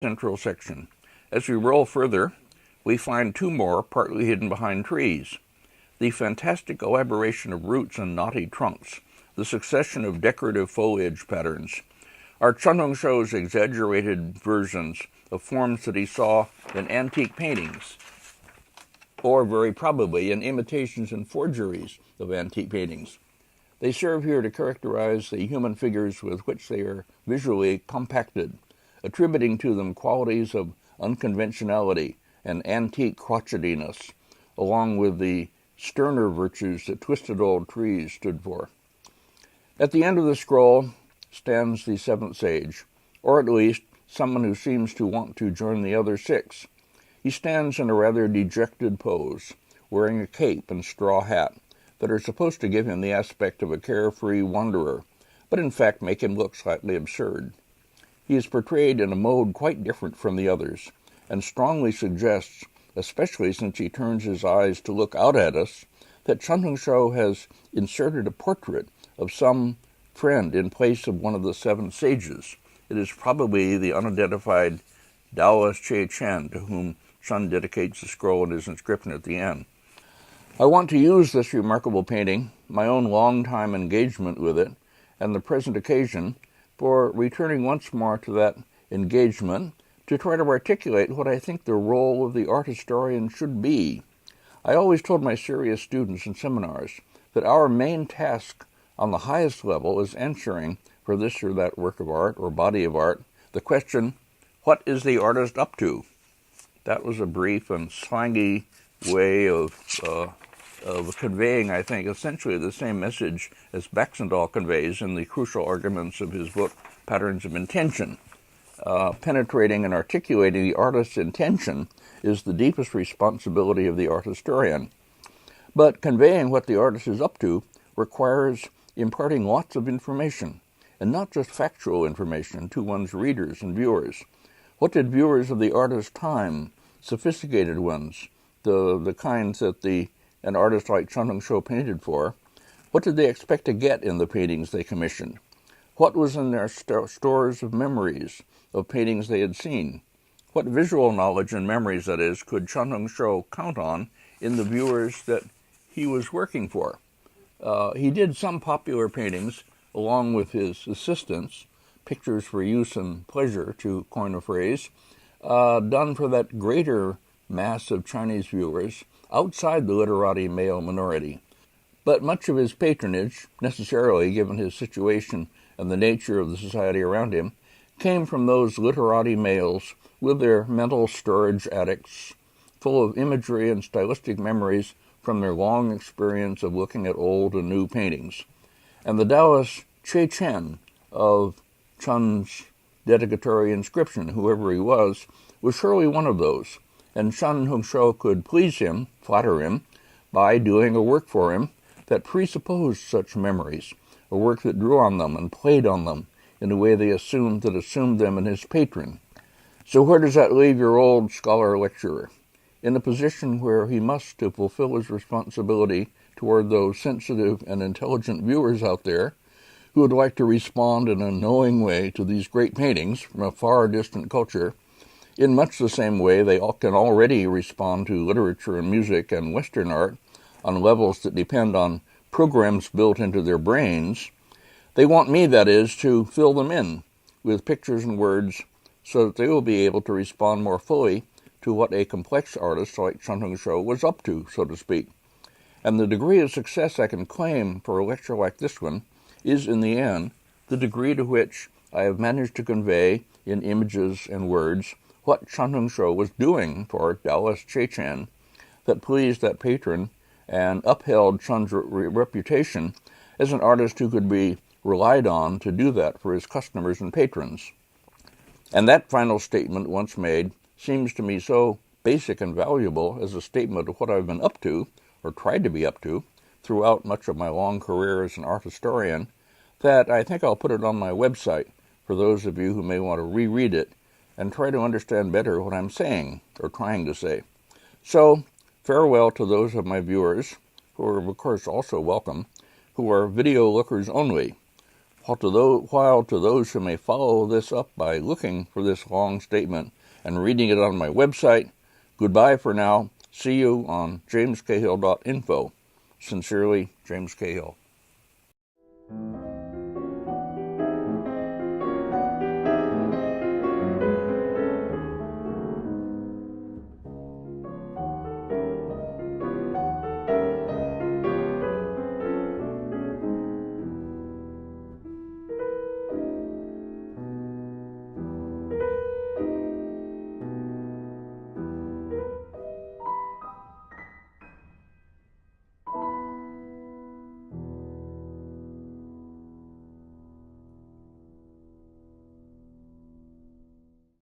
central section. As we roll further, we find two more partly hidden behind trees. The fantastic elaboration of roots and knotty trunks, the succession of decorative foliage patterns, are Chen Hongshou's exaggerated versions of forms that he saw in antique paintings, or very probably in imitations and forgeries of antique paintings. They serve here to characterize the human figures with which they are visually compacted, attributing to them qualities of unconventionality and antique crotchetiness, along with the sterner virtues that twisted old trees stood for. At the end of the scroll stands the seventh sage, or at least someone who seems to want to join the other six. He stands in a rather dejected pose, wearing a cape and straw hat that are supposed to give him the aspect of a carefree wanderer, but in fact make him look slightly absurd. He is portrayed in a mode quite different from the others, and strongly suggests, especially since he turns his eyes to look out at us, that Chen Hongshou has inserted a portrait of some friend in place of one of the seven sages. It is probably the unidentified Taoist Chen, to whom Chen dedicates the scroll in his inscription at the end. I want to use this remarkable painting, my own long-time engagement with it, and the present occasion for returning once more to that engagement to try to articulate what I think the role of the art historian should be. I always told my serious students in seminars that our main task on the highest level is answering for this or that work of art or body of art the question, what is the artist up to? That was a brief and slangy way of conveying, I think, essentially the same message as Baxendale conveys in the crucial arguments of his book, Patterns of Intention. Penetrating and articulating the artist's intention is the deepest responsibility of the art historian. But conveying what the artist is up to requires imparting lots of information, and not just factual information, to one's readers and viewers. What did viewers of the artist's time, sophisticated ones, the kinds that an artist like Chen Hongshou painted for, what did they expect to get in the paintings they commissioned? What was in their stores of memories of paintings they had seen? What visual knowledge and memories, that is, could Chen Hongshou count on in the viewers that he was working for? He did some popular paintings along with his assistants, pictures for use and pleasure, to coin a phrase, done for that greater mass of Chinese viewers outside the literati male minority. But much of his patronage, necessarily given his situation and the nature of the society around him, came from those literati males with their mental storage attics, full of imagery and stylistic memories from their long experience of looking at old and new paintings. And the Taoist Chen of Chen's dedicatory inscription, whoever he was surely one of those, and Chen Hongshou could please him, flatter him, by doing a work for him that presupposed such memories, a work that drew on them and played on them in a way they assumed them in his patron. So where does that leave your old scholar-lecturer? In a position where he must, to fulfill his responsibility toward those sensitive and intelligent viewers out there who would like to respond in a knowing way to these great paintings from a far distant culture, in much the same way they can already respond to literature and music and Western art on levels that depend on programs built into their brains. They want me, that is, to fill them in with pictures and words so that they will be able to respond more fully to what a complex artist like Chen Hongshou was up to, so to speak. And the degree of success I can claim for a lecture like this one is, in the end, the degree to which I have managed to convey in images and words what Chen Hongshou was doing for Taoist Chen that pleased that patron and upheld Chen's reputation as an artist who could be relied on to do that for his customers and patrons. And that final statement, once made, seems to me so basic and valuable as a statement of what I've been up to, or tried to be up to, throughout much of my long career as an art historian, that I think I'll put it on my website for those of you who may want to reread it and try to understand better what I'm saying, or trying to say. So, farewell to those of my viewers, who are of course also welcome, who are video lookers only. while to those who may follow this up by looking for this long statement and reading it on my website, goodbye for now. See you on jamescahill.info. Sincerely, James Cahill.